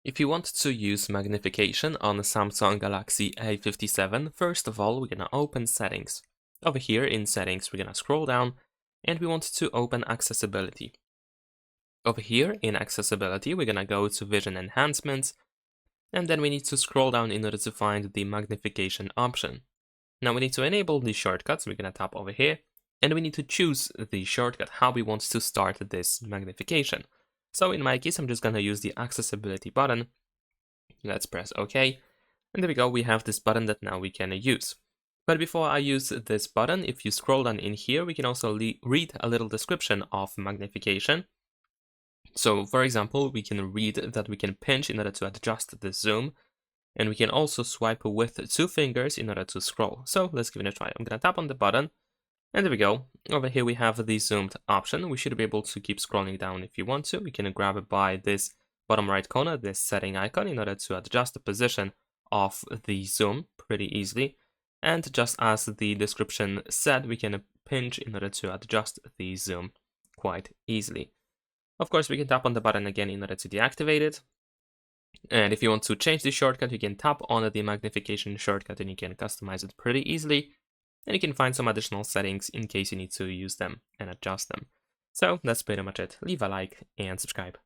If you want to use magnification on the Samsung Galaxy A57, first of all, we're going to open Settings. Over here in Settings, we're going to scroll down and we want to open Accessibility. Over here in Accessibility, we're going to go to Vision Enhancements, and then we need to scroll down in order to find the magnification option. Now we need to enable the shortcuts. We're going to tap over here, and we need to choose the shortcut, how we want to start this magnification. So in my case, I'm just going to use the accessibility button. Let's press OK. And there we go, we have this button that now we can use. But before I use this button, if you scroll down in here, we can also read a little description of magnification. So for example, we can read that we can pinch in order to adjust the zoom. And we can also swipe with 2 fingers in order to scroll. So let's give it a try. I'm going to tap on the button. And there we go. Over here we have the zoomed option. We should be able to keep scrolling down if you want to. We can grab it by this bottom right corner, this setting icon, in order to adjust the position of the zoom pretty easily. And just as the description said, we can pinch in order to adjust the zoom quite easily. Of course, we can tap on the button again in order to deactivate it. And if you want to change the shortcut, you can tap on the magnification shortcut and you can customize it pretty easily. And you can find some additional settings in case you need to use them and adjust them. So that's pretty much it. Leave a like and subscribe.